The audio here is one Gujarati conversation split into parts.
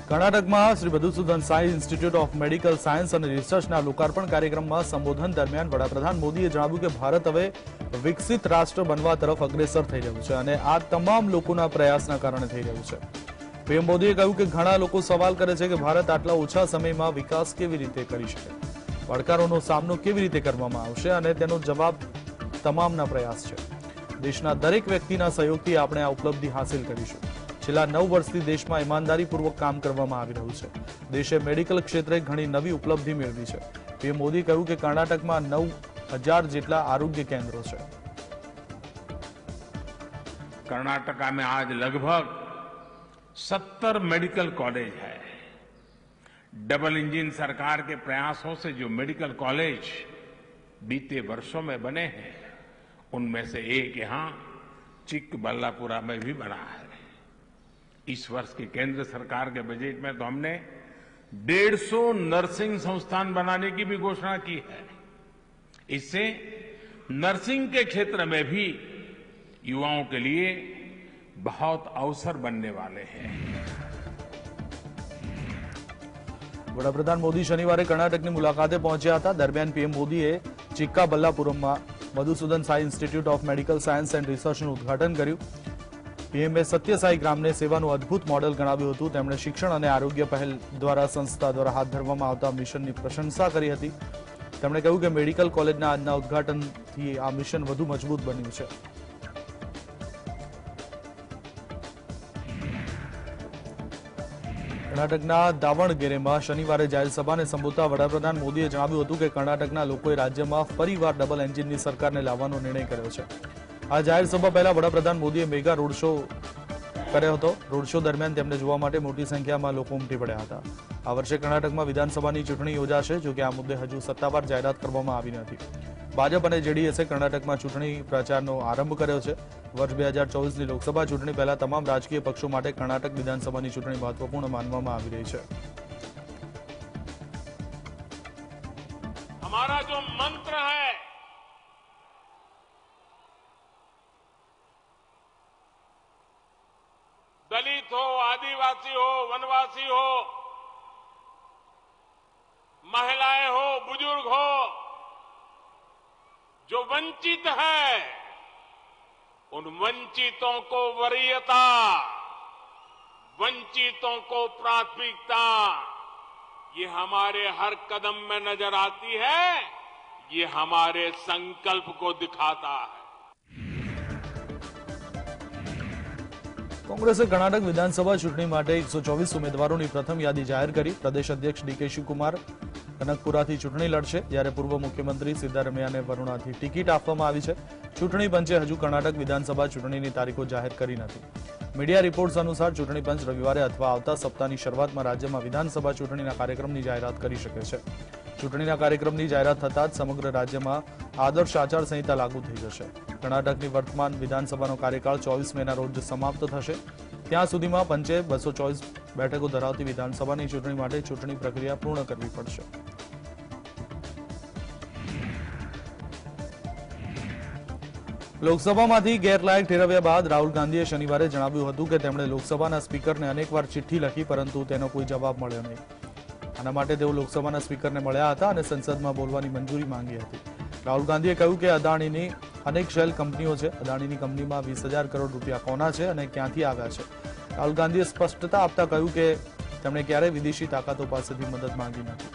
કર્ણાટકમાં Shri Madhusudan Sai institute of medical science અને રિસર્ચના લોકાર્પણ કાર્યક્રમમાં સંબોધન દરમિયાન વડાપ્રધાન મોદીએ જણાવ્યું કે ભારત હવે વિકસિત રાષ્ટ્ર બનવા તરફ અગ્રેસર થઈ રહ્યું છે અને આ તમામ લોકોના પ્રયાસના કારણે થઈ રહ્યું છે। પીએમ મોદીએ કહ્યું કે ઘણા લોકો સવાલ કરે છે કે ભારત આટલા ઓછા સમયમાં વિકાસ કેવી રીતે કરી શકે, પડકારોનો સામનો કેવી રીતે કરવામાં આવશે અને તેનો જવાબ તમામના પ્રયાસ છે। દેશના દરેક વ્યક્તિના સહયોગથી આપણે આ ઉપલબ્ધિ હાંસિલ કરીશું। છેલ્લા 9 વર્ષથી દેશમાં ઈમાનદારીપૂર્વક કામ કરવામાં આવી રહ્યું છે। દેશે મેડિકલ ક્ષેત્રે ઘણી નવી ઉપલબ્ધિ મેળવી છે। પીએમ મોદીએ કહ્યું કે કર્ણાટકમાં 9,000 જેટલા આરોગ્ય કેન્દ્રો છે। कर्नाटका में आज लगभग 70 मेडिकल कॉलेज है। डबल इंजन सरकार के प्रयासों से जो मेडिकल कॉलेज बीते वर्षों में बने हैं, उनमें से एक यहां चिकबल्लापुरा में भी बना है। इस वर्ष की केंद्र सरकार के बजट में तो हमने 150 नर्सिंग संस्थान बनाने की भी घोषणा की है। इससे नर्सिंग के क्षेत्र में भी युवाओं के लिए बहुत अवसर बनने वाले हैं। વડાપ્રધાન મોદી શનિવારે કર્ણાટકની મુલાકાતે પહોંચ્યા હતા। દરમિયાન પીએમ મોદીએ ચિક્કાબલ્લાપુરમમાં Madhusudan Sai institute of medical science and રિસર્ચનું ઉદ્ઘાટન કર્યું। પીએમએ સત્યસાઈ ગ્રામને સેવાનું અદભુત મોડેલ ગણાવ્યું હતું। તેમણે શિક્ષણ અને આરોગ્ય પહેલ દ્વારા સંસ્થા દ્વારા હાથ ધરવામાં આવતા મિશનની પ્રશંસા કરી હતી। તેમણે કહ્યું કે મેડિકલ કોલેજના આજના ઉદ્ઘાટનથી આ મિશન વધુ મજબૂત બન્યું છે। કર્ણાટકના દાવણગેરેમાં શનિવારે જાહેર સભાને સંબોધતા વડાપ્રધાન મોદીએ જણાવ્યું હતું કે કર્ણાટકના લોકોએ રાજ્યમાં ફરીવાર ડબલ એન્જિનની સરકારને લાવવાનો નિર્ણય કર્યો છે। આ જાહેર સભા પહેલા વડાપ્રધાન મોદીએ મેગા રોડ શો કર્યો હતો। રોડ શો દરમિયાન તેમને જોવા માટે મોટી સંખ્યામાં લોકો ઉમટી પડ્યા હતા। આ વર્ષે કર્ણાટકમાં વિધાનસભાની ચૂંટણી યોજાશે, જોકે આ મુદ્દે હજુ સત્તાવાર જાહેરાત કરવામાં આવી નથી। ભાજપ અને જેડીએસે કર્ણાટકમાં ચૂંટણી પ્રચારનો આરંભ કર્યો છે। વર્ષ 2024ની લોકસભા ચૂંટણી પહેલા તમામ રાજકીય પક્ષો માટે કર્ણાટક વિધાનસભાની ચૂંટણી મહત્વપૂર્ણ માનવામાં આવી રહી છે। हमारा जो मंत्र है, दलित हो, आदिवासी हो, वनवासी हो, महिलाएं हो, बुजुर्ग हो, जो वंचित है, उन वंचितों को वरीयता, वंचितों को प्राथमिकता, ये हमारे हर कदम में नजर आती है। ये हमारे संकल्प को दिखाता है। કોંગ્રેસે કર્ણાટક વિધાનસભા ચૂંટણી માટે 124 ઉમેદવારોની પ્રથમ યાદી જાહેર કરી। પ્રદેશ અધ્યક્ષ ડીકે શિવકુમાર કનકપુરાથી ચૂંટણી લડશે, જ્યારે પૂર્વ મુખ્યમંત્રી સિદ્ધારમૈયાને વરુણાથી ટિકિટ આપવામાં આવી છે। ચૂંટણી પંચે હજુ કર્ણાટક વિધાનસભા ચૂંટણીની તારીખો જાહેર કરી નથી। મીડિયા રિપોર્ટ્સ અનુસાર ચૂંટણી પંચ રવિવારે અથવા આવતા સપ્તાહની શરૂઆતમાં રાજ્યમાં વિધાનસભા ચૂંટણીના કાર્યક્રમની જાહેરાત કરી શકે છે। ચૂંટણીના કાર્યક્રમની જાહેરાત થતાં જ સમગ્ર રાજ્યમાં આદર્શ આચારસંહિતા લાગુ થઈ જશે। કર્ણાટકની વર્તમાન વિધાનસભાનો કાર્યકાળ 24 મેના રોજ સમાપ્ત થશે। ત્યાં સુધીમાં પંચે 224 બેઠકો ધરાવતી વિધાનસભાની ચૂંટણી માટે ચૂંટણી પ્રક્રિયા પૂર્ણ કરવી પડશે। લોકસભામાંથી ગેરલાયક ઠેરવ્યા બાદ રાહુલ ગાંધીએ શનિવારે જણાવ્યું હતું કે તેમણે લોકસભાના સ્પીકરને અનેકવાર ચિઠ્ઠી લખી, પરંતુ તેનો કોઈ જવાબ મળ્યો નહીં। આના માટે તેઓ લોકસભાના સ્પીકરને મળ્યા હતા અને સંસદમાં બોલવાની મંજૂરી માંગી હતી। રાહુલ ગાંધીએ કહ્યું કે અદાણીની અનેક શેલ કંપનીઓ છે। અદાણીની કંપનીમાં 20,000 કરોડ રૂપિયા કોના છે અને ક્યાંથી આવ્યા છે। રાહુલ ગાંધીએ સ્પષ્ટતા આપતા કહ્યું કે તેમણે ક્યારેય વિદેશી તાકાતો પાસેથી મદદ માંગી નથી।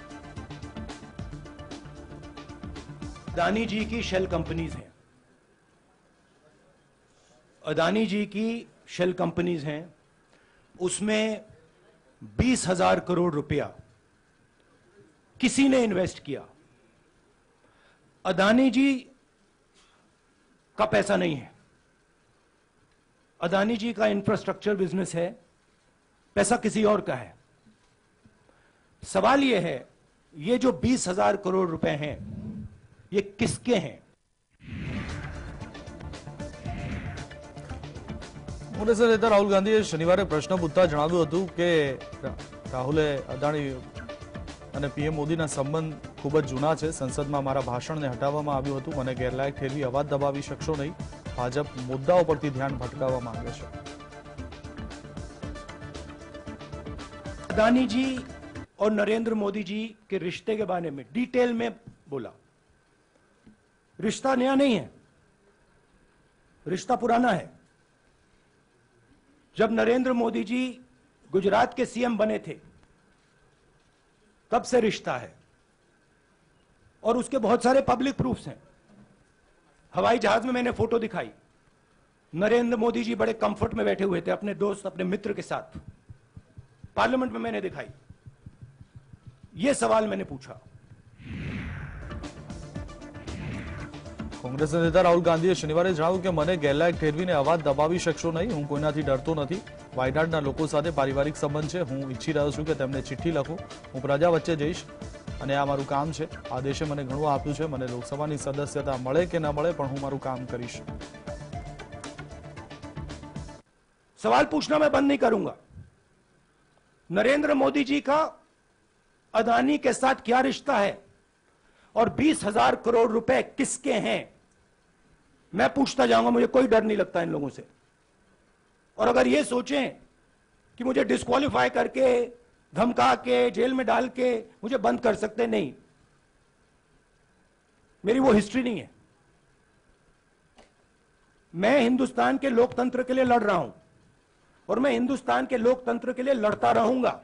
अदानी जी की शेल कंपनीज हैं, अदानी जी की शेल कंपनीज हैं, उसमें 20,000 करोड़ रुपया किसी ने इन्वेस्ट किया। अदानी जी का पैसा नहीं है, अदानी जी का इंफ्रास्ट्रक्चर बिजनेस है, पैसा किसी और का है। सवाल यह है, ये जो 20,000 करोड़ रुपए हैं, ये किसके हैं? કોંગ્રેસ નેતા રાહુલ ગાંધીએ શનિવારે પ્રશ્ન પૂછતા જણાવ્યું હતું કે રાહુલે અદાણી અને પીએમ મોદીના સંબંધ ખૂબ જ જૂના છે। સંસદમાં મારા ભાષણને હટાવવામાં આવ્યું હતું। મને ગેરલાયક ઠેરવી અવાજ દબાવી શકશો નહીં। ભાજપ મુદ્દાઓ પરથી ધ્યાન ભટકાવવા માંગે છે। अदानी जी और नरेंद्र मोदी जी के रिश्ते के बारे में डिटेल में बोला। रिश्ता नया नहीं है, रिश्ता पुराना है। जब नरेंद्र मोदी जी गुजरात के सीएम बने थे तब से रिश्ता है और उसके बहुत सारे पब्लिक प्रूफ्स हैं। हवाई जहाज में मैंने फोटो दिखाई, नरेंद्र मोदी जी बड़े कंफर्ट में बैठे हुए थे अपने दोस्त अपने मित्र के साथ। पार्लियामेंट में मैंने दिखाई। यह सवाल मैंने पूछा। કોંગ્રેસ નેતા રાહુલ ગાંધીએ શનિવારે જણાવ્યું કે મને ગેરલાયક ઠેરવીને અવાજ દબાવી શકશો નહીં. હું કોઈનાથી ડરતો નથી. વાયનાડના લોકો સાથે પારિવારિક સંબંધ છે. હું ઈચ્છી રહ્યો છું કે તેમને ચિઠ્ઠી લખું. હું પ્રજા વચ્ચે જઈશ અને આ મારું કામ છે. આ દેશે મને ઘણું આપ્યું છે. મને લોકસભાની સદસ્યતા મળે કે ન મળે પણ હું મારું કામ કરીશ. सवाल पूछना मैं बंद नहीं करूंगा। नरेंद्र मोदी जी का अदानी के साथ क्या रिश्ता है और 20,000 करोड़ रुपए किसके हैं, मैं पूछता जाऊंगा। मुझे कोई डर नहीं लगता इन लोगों से। और अगर ये सोचें कि मुझे डिस्क्वालीफाई करके धमका के जेल में डाल के मुझे बंद कर सकते, नहीं, मेरी वो हिस्ट्री नहीं है। मैं हिंदुस्तान के लोकतंत्र के लिए लड़ रहा हूं और मैं हिंदुस्तान के लोकतंत्र के लिए लड़ता रहूंगा।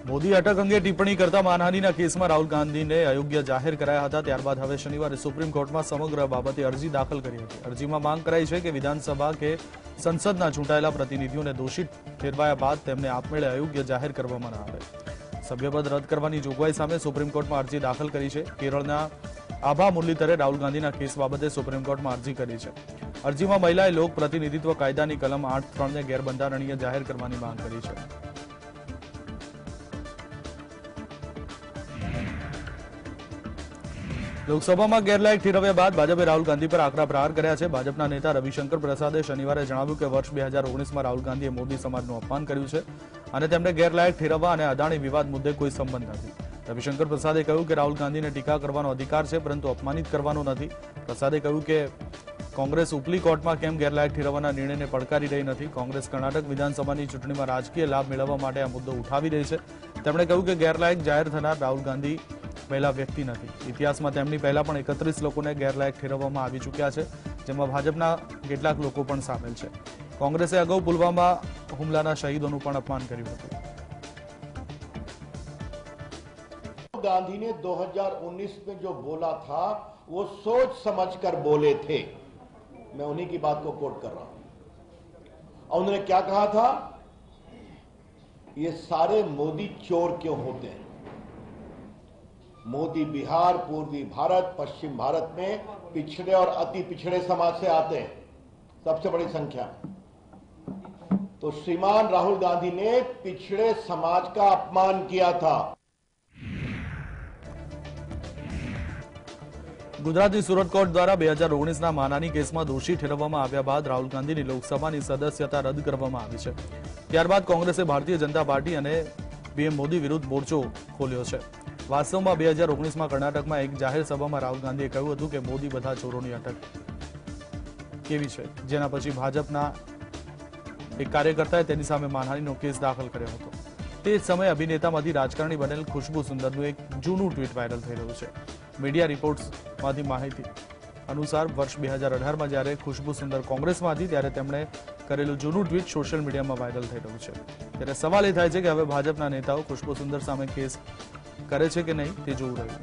મોદી અટક અંગે ટિપ્પણી કરતા માનહાનિના કેસમાં રાહુલ ગાંધીને અયોગ્ય જાહેર કરાયા હતા. ત્યારબાદ હવે શનિવારે સુપ્રીમ કોર્ટમાં સમગ્ર બાબતે અરજી દાખલ કરી હતી. અરજીમાં માંગ કરાઈ છે કે વિધાનસભા કે સંસદના ચૂંટાયેલા પ્રતિનિધિઓને દોષિત ઠેરવાયા બાદ તેમને આપમેળે અયોગ્ય જાહેર કરવામાં ન આવે. સભ્યપદ રદ કરવાની જોગવાઈ સામે સુપ્રીમ કોર્ટમાં અરજી દાખલ કરી છે. કેરળના આભા મુરલીધરે રાહુલ ગાંધીના કેસ બાબતે સુપ્રીમ કોર્ટમાં અરજી કરી છે. અરજીમાં મહિલાએ લોક પ્રતિનિધિત્વ કાયદાની કલમ 8(3) ને ગેરબંધારણીય જાહેર કરવાની માંગ કરી છે. લોકસભામાં ગેરલાયક ઠેરવ્યા બાદ ભાજપે રાહુલ ગાંધી પર આકરા પ્રહાર કર્યા છે. ભાજપના નેતા રવિશંકર પ્રસાદે શનિવારે જણાવ્યું કે વર્ષ 2019માં રાહુલ ગાંધીએ મોદી સમાજનું અપમાન કર્યું છે અને તેમને ગેરલાયક ઠેરવવા અને અદાણી વિવાદ મુદ્દે કોઈ સંબંધ નથી. રવિશંકર પ્રસાદે કહ્યું કે રાહુલ ગાંધીને ટીકા કરવાનો અધિકાર છે પરંતુ અપમાનિત કરવાનો નથી. પ્રસાદે કહ્યું કે કોંગ્રેસ ઉપલી કોર્ટમાં કેમ ગેરલાયક ઠેરવવાના નિર્ણયને પડકારી રહી નથી. કોંગ્રેસ કર્ણાટક વિધાનસભાની ચૂંટણીમાં રાજકીય લાભ મેળવવા માટે આ મુદ્દો ઉઠાવી રહી છે. તેમણે કહ્યું કે ગેરલાયક જાહેર થનાર રાહુલ ગાંધી પહેલા વ્યક્તિ નથી. ઇતિહાસમાં તેમની પહેલા પણ 31 લોકોને ગેરલાયક ઠેરવવામાં આવી ચૂક્યા છે, જેમાં ભાજપના કેટલાક લોકો પણ સામેલ છે. કોંગ્રેસે અગાઉ પુલવામા હુમલાના શહીદોનું પણ અપમાન કર્યું હતું. गांधी ने 2019 में जो बोला था वो सोच समझकर बोले थे। मैं उन्हीं की बात को कोट कर रहा हूं। और उन्होंने क्या कहा था, ये सारे मोदी चोर क्यों होते हैं। मोदी बिहार, पूर्वी भारत, पश्चिम भारत में पिछड़े और अति पिछड़े समाज से आते हैं, सबसे बड़ी संख्या। तो श्रीमान राहुल गांधी ने पिछड़े समाज का अपमान किया था। ગુજરાતની સુરત કોર્ટ દ્વારા 2019ના માનહાનિ કેસમાં દોષી ઠેરવવામાં આવ્યા બાદ રાહુલ ગાંધીની લોકસભાની સદસ્યતા રદ કરવામાં આવી છે. ત્યારબાદ કોંગ્રેસે ભારતીય જનતા પાર્ટી અને પીએમ મોદી વિરુદ્ધ મોરચો ખોલ્યો છે. વાસ્તવમાં 2019માં કર્ણાટકમાં એક જાહેર સભામાં રાહુલ ગાંધીએ કહ્યું હતું કે મોદી બધા ચોરોની અટક કેવી છે, જેના પછી ભાજપના એક કાર્યકર્તાએ તેની સામે માનહાનિનો કેસ દાખલ કર્યો હતો. તે જ સમયે અભિનેતામાંથી રાજકારણી બનેલ ખુશ્બુ સુંદરનું એક જૂનું ટ્વીટ વાયરલ થઈ રહ્યું છે. મીડિયા રિપોર્ટ્સમાંથી માહિતી અનુસાર વર્ષ 2018માં જ્યારે ખુશ્બુ સુંદર કોંગ્રેસમાં હતી ત્યારે તેમણે કરેલું જૂનું ટ્વીટ સોશિયલ મીડિયામાં વાયરલ થઈ રહ્યું છે. ત્યારે સવાલ એ થાય છે કે હવે ભાજપના નેતાઓ ખુશ્બુ સુંદર સામે કેસ કરે છે કે નહીં તે જોવું રહ્યું.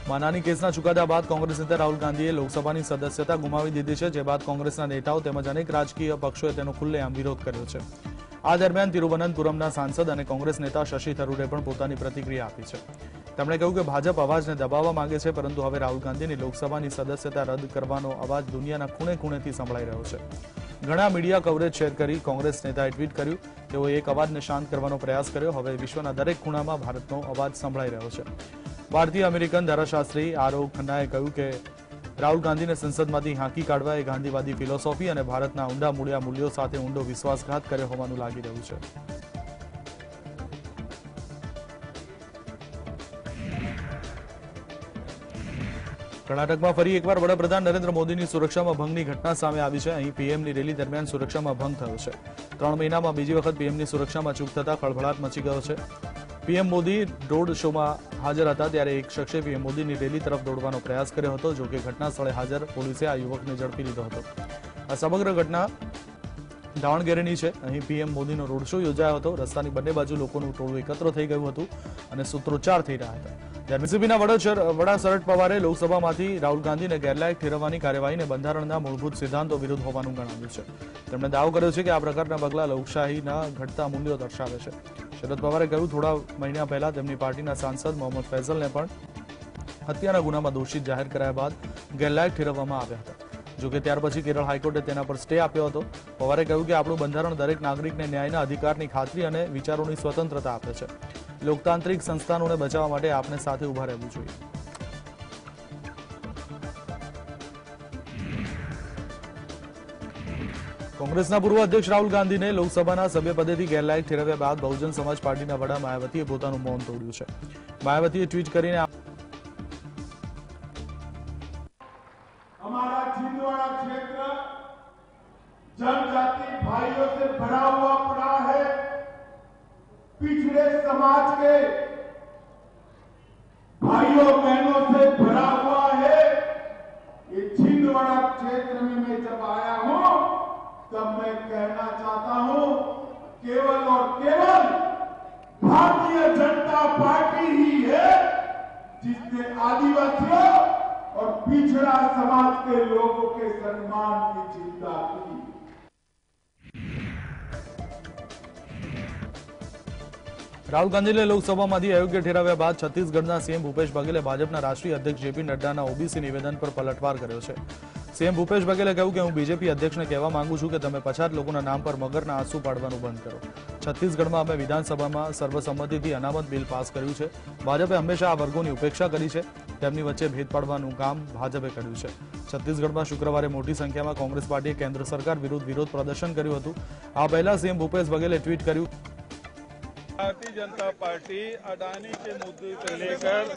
માનહાનિ કેસના ચુકાદા બાદ કોંગ્રેસ નેતા રાહુલ ગાંધીએ લોકસભાની સદસ્યતા ગુમાવી દીધી છે, જે બાદ કોંગ્રેસના નેતાઓ તેમજ અનેક રાજકીય પક્ષોએ તેનો ખુલ્લેઆમ વિરોધ કર્યો છે. આ દરમિયાન તિરુવનંતપુરમના સાંસદ અને કોંગ્રેસ નેતા શશી થરૂરે પણ પોતાની પ્રતિક્રિયા આપી છે. તેમણે કહ્યું કે ભાજપ અવાજને દબાવવા માંગે છે, પરંતુ હવે રાહુલ ગાંધીની લોકસભાની સદસ્યતા રદ કરવાનો અવાજ દુનિયાના ખૂણે ખૂણેથી સંભળાઈ રહ્યો છે. ઘણા મીડિયા કવરેજ શેર કરી કોંગ્રેસ નેતાએ ટ્વીટ કર્યું. તેઓએ એક અવાજને શાંત કરવાનો પ્રયાસ કર્યો. હવે વિશ્વના દરેક ખૂણામાં ભારતનો અવાજ સંભળાઈ રહ્યો છે. ભારતીય અમેરિકન ધારાશાસ્ત્રી આરવ ખન્નાએ કહ્યું કે રાહુલ ગાંધીને સંસદમાંથી હાંકી કાઢવા એ ગાંધીવાદી ફિલોસોફી અને ભારતના ઊંડા મૂળ્યા મૂલ્યો સાથે ઊંડો વિશ્વાસઘાત કર્યો હોવાનું લાગી રહ્યું છે. કર્ણાટકમાં ફરી એકવાર વડાપ્રધાન નરેન્દ્ર મોદીની સુરક્ષામાં ભંગની ઘટના સામે આવી છે. અહીં પીએમની રેલી દરમિયાન સુરક્ષામાં ભંગ થયો છે. 3 મહિનામાં બીજી વખત પીએમની સુરક્ષામાં ચૂક થતા ખળભળાટ મચી ગયો છે. પીએમ મોદી રોડ શોમાં હાજર હતા ત્યારે એક શખ્સે પીએમ મોદીની રેલી તરફ દોડવાનો પ્રયાસ કર્યો હતો. જોકે ઘટના સ્થળે હાજર પોલીસે આ યુવકને ઝડપી લીધો હતો. આ સમગ્ર ઘટના દાવણગેરેની છે. અહીં પીએમ મોદીનો રોડ શો યોજાયો હતો. રસ્તાની બંને બાજુ લોકોનું ટોળું એકત્ર થઈ ગયું હતું અને સૂત્રોચ્ચાર થઈ રહ્યા હતા. ત્યારે બીજેપીના વડા શરદ પવારે લોકસભામાંથી રાહુલ ગાંધીને ગેરલાયક ઠેરવવાની કાર્યવાહીને બંધારણના મૂળભૂત સિદ્ધાંતો વિરુદ્ધ હોવાનું ગણાવ્યું છે. તેમણે દાવો કર્યો છે કે આ પ્રકારના પગલાં લોકશાહીના ઘટતા મૂલ્યો દર્શાવે છે. શરદ પવારે કહ્યું, થોડા મહિના પહેલા તેમની પાર્ટીના સાંસદ મોહમ્મદ ફૈઝલને પણ હત્યાના ગુનામાં દોષિત જાહેર કરાયા બાદ ગેરલાયક ઠેરવવામાં આવ્યા હતા. જોકે ત્યાર પછી કેરળ હાઈકોર્ટે તેના પર સ્ટે આપ્યો હતો. પવારે કહ્યું કે આપણું બંધારણ દરેક નાગરિકને ન્યાયના અધિકારની ખાતરી અને વિચારોની સ્વતંત્રતા આપે છે. લોકતાંત્રિક સંસ્થાનોને બચાવવા માટે આપણે સાથે ઉભા રહેવું જોઈએ. કોંગ્રેસના પૂર્વ અધ્યક્ષ રાહુલ ગાંધીને લોકસભાના સભ્યપદેથી ગેરલાયક ઠેરવ્યા બાદ બહુજન સમાજ પાર્ટીના વડા માયાવતીએ પોતાનું મૌન તોડ્યું છે. માયાવતીએ ટ્વીટ કરીને हमारा छिंदवाड़ा क्षेत्र जनजाति भाइयों से भरा हुआ पड़ा है. पिछड़े समाज के भाइयों बहनों से भरा हुआ है. ये छिंदवाड़ा क्षेत्र में मैं जब आया हूं तब मैं कहना चाहता हूं, केवल और केवल भारतीय जनता पार्टी ही है जिसने आदिवासियों और पिछड़ा समाज के लोगों के सम्मान की चिंता की. રાહુલ ગાંધીને લોકસભામાંથી અયોગ્ય ઠેરવ્યા બાદ છત્તીસગઢના સીએમ ભૂપેશ બઘેલે ભાજપના રાષ્ટ્રીય અધ્યક્ષ જેપી નડ્ડાના ઓબીસી નિવેદન પર પલટવાર કર્યો છે. સીએમ ભૂપેશ બઘેલે કહ્યું કે હું બીજેપી અધ્યક્ષને કહેવા માંગુ છું કે તમે પછાત લોકોના નામ પર મગરના આંસુ પાડવાનું બંધ કરો. છત્તીસગઢમાં અમે વિધાનસભામાં સર્વસંમતિથી અનામત બિલ પાસ કર્યું છે. ભાજપે હંમેશા આ વર્ગોની ઉપેક્ષા કરી છે. તેમની વચ્ચે ભેદ પાડવાનું કામ ભાજપે કર્યું છે. છત્તીસગઢમાં શુક્રવારે મોટી સંખ્યામાં કોંગ્રેસ પાર્ટીએ કેન્દ્ર સરકાર વિરુદ્ધ વિરોધ પ્રદર્શન કર્યું હતું. આ પહેલા સીએમ ભૂપેશ બઘેલે ટ્વીટ કર્યું, भारतीय जनता पार्टी अडानी के मुद्दे को लेकर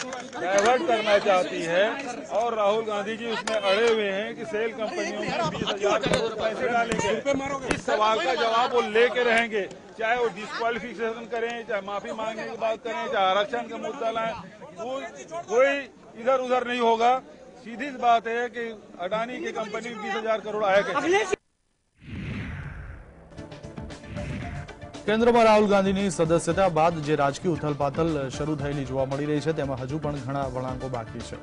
डाइवर्ट करना चाहती है और राहुल गांधी जी उसमें अड़े हुए हैं कि सेल कंपनियों में 20,000 करोड़ पैसे डालेंगे. इस सवाल का जवाब वो लेके रहेंगे, चाहे वो डिस्क्वालिफिकेशन करें, चाहे माफी मांगने की बात करें, चाहे आरक्षण का मुद्दा लाएं. कोई इधर उधर नहीं होगा. सीधी बात है कि अडानी की कंपनी में 20,000 करोड़ आएगा. કેન્દ્રમાં રાહુલ ગાંધીની સદસ્યતા બાદ જે રાજકીય ઉથલપાથલ શરૂ થયેલી જોવા મળી રહી છે તેમાં હજુ પણ ઘણા વળાંકો બાકી છે.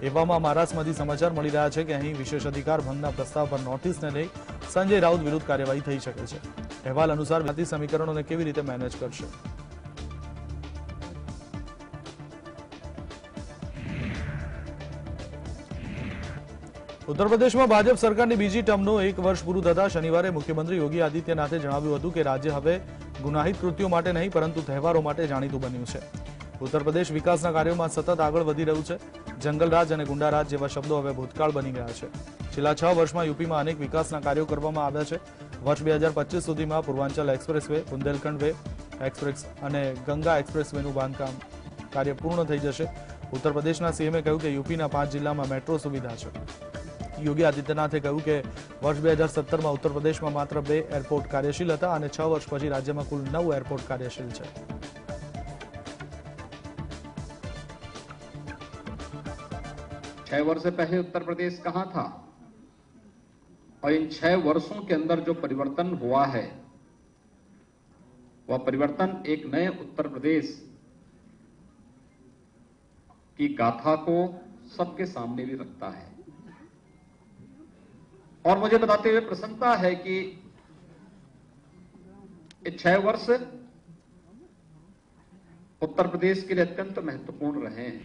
એવામાં મહારાષ્ટ્રમાંથી સમાચાર મળી રહ્યા છે કે અહીં વિશેષ અધિકાર ભંગના પ્રસ્તાવ પર નોટિસને લઈ સંજય રાઉત વિરુદ્ધ કાર્યવાહી થઈ શકે છે. અહેવાલ અનુસાર જાતિ સમીકરણોને કેવી રીતે મેનેજ કરશે. ઉત્તર પ્રદેશમાં ભાજપ સરકારની બીજી ટર્મનું 1 વર્ષ પૂરું થતા શનિવારે મુખ્યમંત્રી યોગી આદિત્યનાથે જણાવ્યું હતું કે રાજ્ય હવે ગુનાહિત કૃત્યો માટે નહીં પરંતુ તહેવારો માટે જાણીતું બન્યું છે. ઉત્તર પ્રદેશ વિકાસના કાર્યોમાં સતત આગળ વધી રહ્યું છે. જંગલરાજ અને ગુંડારાજ જેવા શબ્દો હવે ભૂતકાળ બની ગયા છે. છેલ્લા 6 વર્ષમાં યુપીમાં અનેક વિકાસના કાર્યો કરવામાં આવ્યા છે. વર્ષ 2025 સુધીમાં Purvanchal expressway, Bundelkhand way express અને ગંગા એક્સપ્રેસવેનું બાંધકામ કાર્ય પૂર્ણ થઈ જશે. ઉત્તર પ્રદેશના સીએમએ કહ્યું કે યુપીના 5 જિલ્લામાં મેટ્રો સુવિધા છે. યોગી આદિત્યનાથે કહ્યું કે વર્ષ 2017માં ઉત્તર પ્રદેશમાં માત્ર 2 એરપોર્ટ કાર્યશીલ હતા અને 6 વર્ષ પછી રાજ્યમાં કુલ 9 એરપોર્ટ કાર્યશીલ છે. 6 वर्ष पहले उत्तर प्रदेश कहां था और इन 6 वर्षों के अंदर जो परिवर्तन हुआ है वह परिवर्तन एक नए उत्तर प्रदेश की गाथा को सबके सामने भी रखता है. और मुझे बताते हुए प्रसन्नता है कि ये 6 वर्ष उत्तर प्रदेश के लिए अत्यंत महत्वपूर्ण रहे हैं.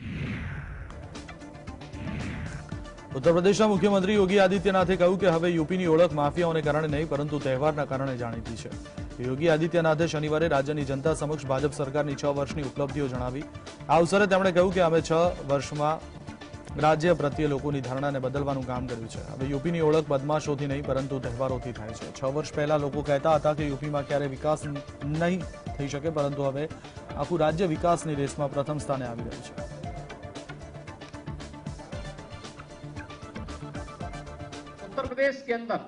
ઉત્તર પ્રદેશના મુખ્યમંત્રી યોગી આદિત્યનાથે કહ્યું કે હવે યુપીની ઓળખ માફિયાઓને કારણે નહીં પરંતુ તહેવારના કારણે જાણીતી છે. યોગી આદિત્યનાથે શનિવારે રાજ્યની જનતા સમક્ષ ભાજપ સરકારની 6 વર્ષની ઉપલબ્ધિઓ જણાવી. આ અવસરે તેમણે કહ્યું કે અમે 6 વર્ષમાં રાજ્ય પ્રત્યે લોકોની ધારણાને બદલવાનું કામ કર્યું છે. હવે યુપીની ઓળખ બદમાશોથી નહીં પરંતુ તહેવારોથી થાય છે. 6 વર્ષ પહેલા લોકો કહેતા હતા કે યુપીમાં ક્યારે વિકાસ નહીં થઈ શકે પરંતુ હવે આખું રાજ્ય વિકાસની રેસમાં પ્રથમ સ્થાને આવી રહ્યું છે. उत्तर प्रदेश के अंदर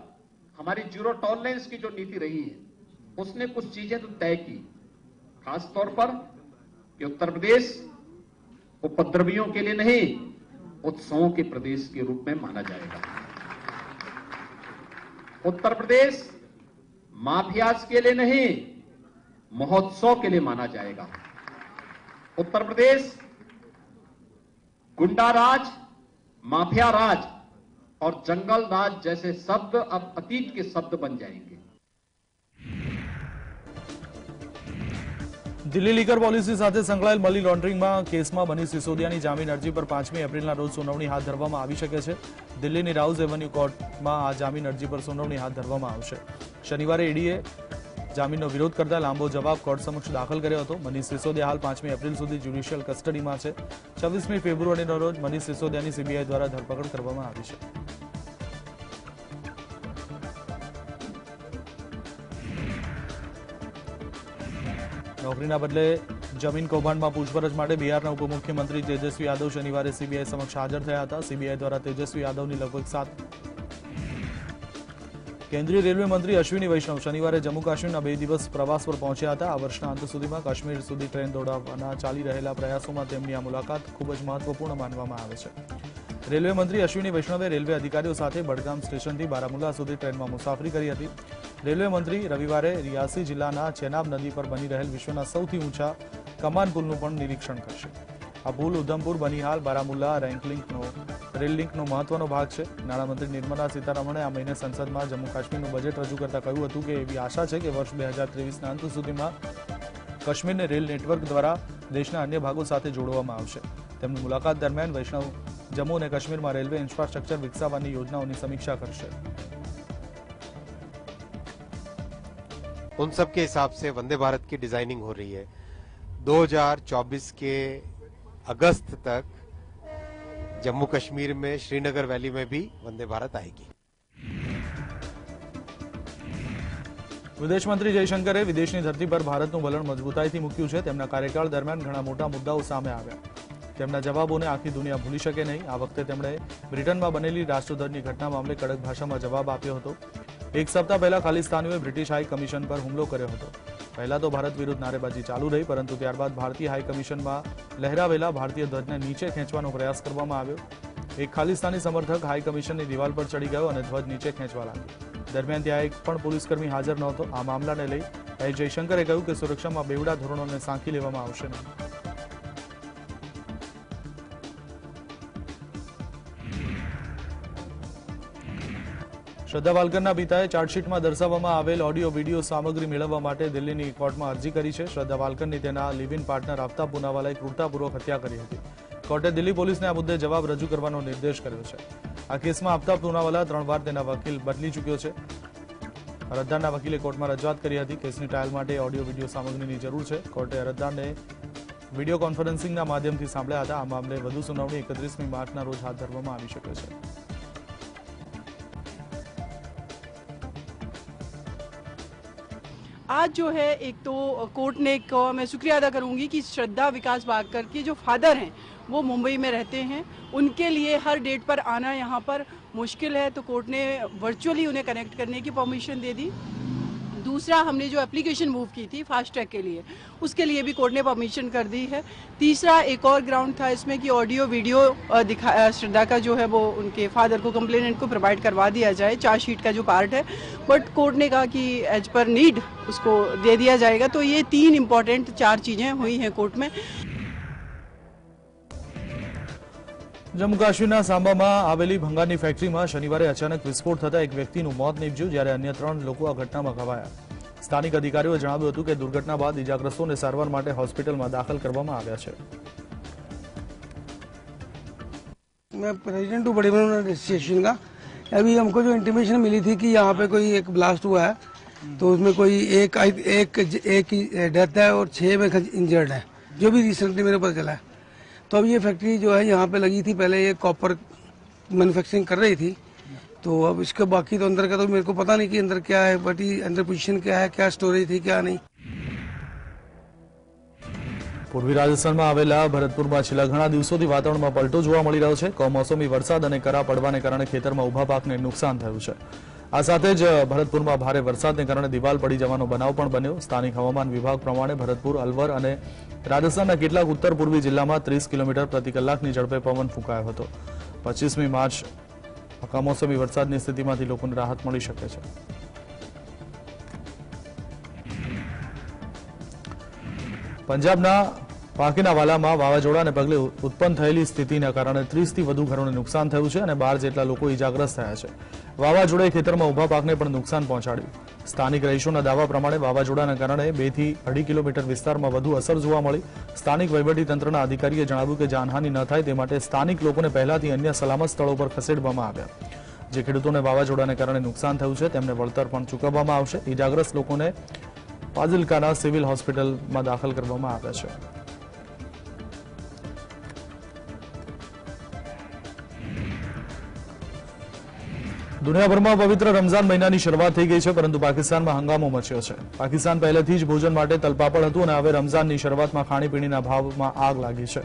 हमारी जीरो टॉलरेंस की जो नीति रही है उसने कुछ चीजें तो तय की, खास तौर पर कि उत्तर प्रदेश उपद्रवियों के लिए नहीं उत्सवों के प्रदेश के रूप में माना जाएगा। उत्तर प्रदेश माफियाज के लिए नहीं महोत्सव के लिए माना जाएगा। उत्तर प्रदेश गुंडा राज, माफिया राज और जंगल राज जैसे शब्द अब अतीत के शब्द बन जाएंगे। દિલ્હી લીકર પોલિસી સાથે સંકળાયેલ મની લોન્ડરિંગમાં કેસમાં મનીષ સિસોદિયાની જામીન અરજી પર 5મી એપ્રિલના રોજ સુનાવણી હાથ ધરવામાં આવી શકે છે। દિલ્હીની રાઉઝ એવન્યુ કોર્ટમાં આ જામીન અરજી પર સુનાવણી હાથ ધરવામાં આવશે। શનિવારે ઈડીએ જામીનનો વિરોધ કરતા લાંબો જવાબ કોર્ટ સમક્ષ દાખલ કર્યો હતો। મનીષ સિસોદિયા હાલ 5મી એપ્રિલ સુધી જ્યુડિશિયલ કસ્ટડીમાં છે। 26મી ફેબ્રુઆરીના રોજ મનીષ સિસોદિયાની સીબીઆઈ દ્વારા ધરપકડ કરવામાં આવી છે। નોકરીના બદલે જમીન કૌભાંડમાં પૂછપરછ માટે બિહારના ઉપમુખ્યમંત્રી તેજસ્વી યાદવ શનિવારે સીબીઆઈ સમક્ષ હાજર થયા હતા। સીબીઆઈ દ્વારા તેજસ્વી યાદવની લગભગ 7 કેન્દ્રીય રેલવે મંત્રી અશ્વિની વૈષ્ણવ શનિવારે જમ્મુ કાશ્મીરના 2 દિવસ પ્રવાસ પર પહોંચ્યા હતા। આ વર્ષના અંત સુધીમાં કાશ્મીર સુધી ટ્રેન દોડાવવાના ચાલી રહેલા પ્રયાસોમાં તેમની આ મુલાકાત ખૂબ જ મહત્વપૂર્ણ માનવામાં આવે છે। રેલવે મંત્રી અશ્વિની વૈષ્ણવે રેલવે અધિકારીઓ સાથે બડગામ સ્ટેશનથી બારામુલ્લા સુધી ટ્રેનમાં મુસાફરી કરી હતી। રેલવે મંત્રી રવિવારે રિયાસી જિલ્લાના ચેનાબ નદી પર બની રહેલ વિશ્વના સૌથી ઊંચા કમાન પુલનું પણ નિરીક્ષણ કરશે। આ પુલ ઉધમપુર, બનિહાલ, બારામુલ્લા રેલ લિંકનો મહત્વનો ભાગ છે। નાણામંત્રી નિર્મલા સીતારમણે આ મહિને સંસદમાં જમ્મુ કાશ્મીરનું બજેટ રજૂ કરતા કહ્યું હતું કે એવી આશા છે કે વર્ષ 2023ના અંત સુધીમાં કાશ્મીરને રેલ નેટવર્ક દ્વારા દેશના અન્ય ભાગો સાથે જોડવામાં આવશે। તેમની મુલાકાત દરમિયાન વૈષ્ણવ જમ્મુ અને કાશ્મીરમાં રેલવે ઇન્ફ્રાસ્ટ્રક્ચર વિકસાવવાની યોજનાઓની સમીક્ષા કરશે। उन सब के हिसाब से वंदे भारत की डिजाइनिंग हो रही है। 2024 के अगस्त तक जम्मू कश्मीर में श्रीनगर वैली में भी वंदे भारत आएगी। विदेश मंत्री जयशंकरे विदेशनी धरती पर भारतનું વલણ મજબૂતાઈથી મૂક્યું છે। તેમના કાર્યકાળ દરમિયાન ઘણા મોટા મુદ્દાઓ સામે આવ્યા। તેમના જવાબોને આખી દુનિયા ભૂલી શકે નહીં। આ વખતે તેમણે બ્રિટનમાં બનેલી રાષ્ટ્રધ્વજની ઘટના મામલે કડક ભાષામાં જવાબ આપ્યો હતો। એક સપ્તાહ પહેલા ખાલિસ્તાનીઓએ બ્રિટિશ હાઈ કમિશન પર હુમલો કર્યો હતો। પહેલા તો ભારત વિરુદ્ધ નારેબાજી ચાલુ રહી, પરંતુ ત્યારબાદ ભારતીય હાઈ કમિશનમાં લહેરાવેલા ભારતીય ધ્વજને નીચે ખેંચવાનો પ્રયાસ કરવામાં આવ્યો। એક ખાલિસ્તાની સમર્થક હાઈ કમિશનની દિવાલ પર ચડી ગયો અને ધ્વજ નીચે ખેંચવા લાગ્યો। દરમિયાન ત્યાં એક પણ પોલીસકર્મી હાજર નહોતો। આ મામલાને લઈ જયશંકરે કહ્યું કે સુરક્ષામાં બેવડા ધોરણોને સાંખી લેવામાં આવશે નહીં। શ્રદ્ધા વાલકરના પિતાએ ચાર્જશીટમાં દર્શાવવામાં આવેલ ઓડિયો વિડીયો સામગ્રી મેળવવા માટે દિલ્હીની કોર્ટમાં અરજી કરી છે। શ્રદ્ધા વાલકરની તેના લિવ ઇન પાર્ટનર આફતાબ પૂનાવાલાએ ક્રૂરતાપૂર્વક હત્યા કરી હતી। કોર્ટે દિલ્હી પોલીસને આ મુદ્દે જવાબ રજૂ કરવાનો નિર્દેશ કર્યો છે। આ કેસમાં આફતાબ પૂનાવાલા 3 વાર તેના વકીલ બદલી ચૂક્યો છે। અરજદારના વકીલે કોર્ટમાં રજૂઆત કરી હતી। કેસની ટ્રાયલ માટે ઓડિયો વિડીયો સામગ્રીની જરૂર છે। કોર્ટે અરજદારને વિડીયો કોન્ફરન્સિંગના માધ્યમથી સાંભળ્યા હતા। આ મામલે વધુ સુનાવણી 31મી માર્ચના રોજ હાથ ધરવામાં આવી શકે છે। आज जो है एक तो कोर्ट ने मैं शुक्रिया अदा करूंगी कि श्रद्धा विकास भागकर के जो फादर हैं वो मुंबई में रहते हैं, उनके लिए हर डेट पर आना यहाँ पर मुश्किल है, तो कोर्ट ने वर्चुअली उन्हें कनेक्ट करने की परमिशन दे दी। दूसरा, हमने जो एप्लीकेशन मूव की थी फास्ट ट्रैक के लिए, उसके लिए भी कोर्ट ने परमिशन कर दी है। तीसरा, एक और ग्राउंड था इसमें कि ऑडियो वीडियो श्रद्धा का जो है वो उनके फादर को, कंप्लेनेंट को प्रोवाइड करवा दिया जाए, चार्जशीट का जो पार्ट है। बट कोर्ट ने कहा कि एज पर नीड उसको दे दिया जाएगा। तो ये 3 इम्पॉर्टेंट 4 चीज़ें हुई हैं कोर्ट में। જમ્મુ કાશ્મીરના સાંબામાં આવેલી ભંગારની ફેક્ટરીમાં શનિવારે અચાનક વિસ્ફોટ થતા એક વ્યક્તિનું મોત નીપજ્યું, જ્યારે અન્ય 3 લોકો આ ઘટનામાં ઘવાયા। સ્થાનિક અધિકારીઓએ જણાવ્યું હતું કે દુર્ઘટના બાદ ઇજાગ્રસ્તોને સારવાર માટે હોસ્પિટલમાં દાખલ કરવામાં આવ્યા છે। मैं प्रेसिडेंट हूँ बड़े स्टेशन का। अभी हमको जो इंटीमेशन मिली थी कि यहाँ पे कोई एक ब्लास्ट हुआ है, तो उसमें कोई एक डेथ है और 6 में इंजर्ड है, जो भी रिसेंटली मेरे पता चला है। तो अब ये फैक्ट्री जो है यहाँ पे लगी थी, पहले ये कॉपर मैन्युफैक्चरिंग कर रही थी, तो अब इसके बाकी तो अंदर का तो मेरे को पता नहीं कि अंदर क्या है, बट अंदर पोजीशन क्या है, क्या स्टोरेज थी क्या नहीं। પૂર્વી રાજસ્થાનમાં આવેલા ભરતપુરમાં છેલ્લા ઘણા દિવસોથી વાતાવરણમાં પલટો જોવા મળી રહ્યો છે. કમોસમી વરસાદ અને કરા પડવાને કારણે ખેતરમાં ઉભા પાકને નુકસાન થયું છે. આ સાથે જ ભરતપુરમાં ભારે વરસાદને કારણે દિવાલ પડી જવાનો બનાવ પણ બન્યો. સ્થાનિક હવામાન વિભાગ પ્રમાણે ભરતપુર, અલવર અને રાજસ્થાનના કેટલાક ઉત્તર પૂર્વી જિલ્લામાં 30 કિલોમીટર પ્રતિ કલાકની ઝડપે પવન ફૂંકાયો હતો. 25મી માર્ચ કમોસમી વરસાદની સ્થિતિમાંથી લોકોને રાહત મળી શકે છે. પંજાબના પાકીનાવાલામાં વાવાઝોડાને પગલે ઉત્પન્ન થયેલી સ્થિતિના કારણે 30થી વધુ ઘરોને નુકસાન થયું છે અને 12 જેટલા લોકો ઇજાગ્રસ્ત થયા છે. વાવાઝોડાએ ખેતરમાં ઉભા પાકને પણ નુકસાન પહોંચાડ્યું. સ્થાનિક રહીશોના દાવા પ્રમાણે વાવાઝોડાના કારણે 2 થી 2.5 કિલોમીટર વિસ્તારમાં વધુ અસર જોવા મળી. સ્થાનિક વહીવટીતંત્રના અધિકારીએ જણાવ્યું કે જાનહાનિ ન થાય તે માટે સ્થાનિક લોકોને પહેલાથી અન્ય સલામત સ્થળો પર ખસેડવામાં આવ્યા. જે ખેડૂતોને વાવાઝોડાને કારણે નુકસાન થયું છે તેમને વળતર પણ ચૂકવવામાં આવશે. ઇજાગ્રસ્ત લોકોને ફાઝિલકાના સિવિલ હોસ્પિટલમાં દાખલ કરવામાં આવ્યા છે. દુનિયાભરમાં પવિત્ર રમઝાન મહિનાની શરૂઆત થઈ ગઈ છે, પરંતુ પાકિસ્તાનમાં હંગામો મચ્યો છે. પાકિસ્તાન પહેલેથી જ ભોજન માટે તલપાપડ હતું અને હવે રમઝાનની શરૂઆતમાં ખાણીપીણીના ભાવમાં આગ લાગી છે.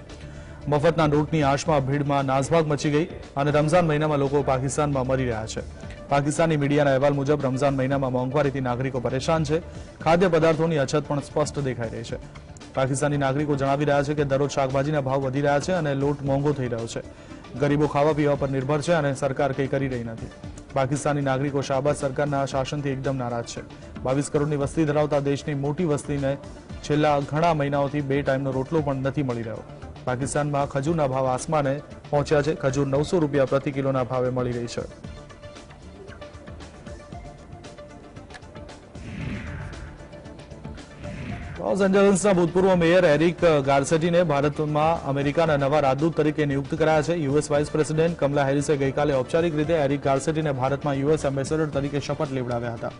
મફતના નોટની આશમાં ભીડમાં નાસભાગ મચી ગઈ અને રમઝાન મહિનામાં લોકો પાકિસ્તાનમાં મરી રહ્યા છે. પાકિસ્તાની મીડિયાના અહેવાલ મુજબ રમઝાન મહિનામાં મોંઘવારીથી નાગરિકો પરેશાન છે. ખાદ્ય પદાર્થોની અછત પણ સ્પષ્ટ દેખાઈ રહી છે. પાકિસ્તાની નાગરિકો જણાવી રહ્યા છે કે દરરોજ શાકભાજીના ભાવ વધી રહ્યા છે અને લોટ મોંઘો થઈ રહ્યો છે. ગરીબો ખાવા પીવા પર નિર્ભર છે અને સરકાર કંઈ કરી રહી નથી. પાકિસ્તાની નાગરિકો શાહબાજ સરકારના શાસનથી એકદમ નારાજ છે. 22 કરોડની વસ્તી ધરાવતા દેશની મોટી વસ્તીને છેલ્લા ઘણા મહિનાઓથી 2 ટાઈમનો રોટલો પણ નથી મળી રહ્યો. પાકિસ્તાનમાં ખજૂરના ભાવ આસમાને પહોંચ્યા છે. ખજૂર 900 રૂપિયા પ્રતિ કિલોના ભાવે મળી રહી છે. લોસ એન્જલસના ભૂતપૂર્વ મેયર એરિક ગાર્સેટીને ભારતમાં અમેરિકાના નવા રાજદૂત તરીકે નિયુક્ત કરાયા છે. યુએસ વાઇસ પ્રેસિડેન્ટ કમલા હેરિસે ગઈકાલે ઔપચારિક રીતે એરિક ગાર્સેટીને ભારતમાં યુએસ એમ્બેસેડર તરીકે શપથ લેવડાવ્યા હતા.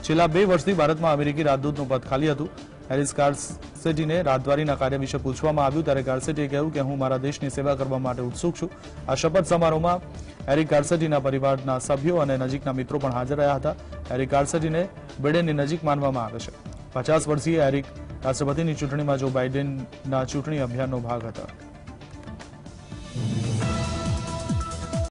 છેલ્લા 2 વર્ષથી ભારતમાં અમેરિકી રાજદૂતનું પદ ખાલી હતું. હેરિસ ગાર્સેટીને રાજદ્વારીના કાર્ય વિશે પૂછવામાં આવ્યું ત્યારે ગાર્સેટીએ કહ્યું કે હું મારા દેશની સેવા કરવા માટે ઉત્સુક છું. આ શપથ સમારોહમાં એરિક ગાર્સેટીના પરિવારના સભ્યો અને નજીકના મિત્રો પણ હાજર રહ્યા હતા. એરિક ગાર્સેટીને બિડેનની નજીક માનવામાં આવે છે. 50 વર્ષીય એરિક રાષ્ટ્રપતિની ચૂંટણીમાં જો બાઇડેનના ચૂંટણી અભિયાનનો ભાગ હતા.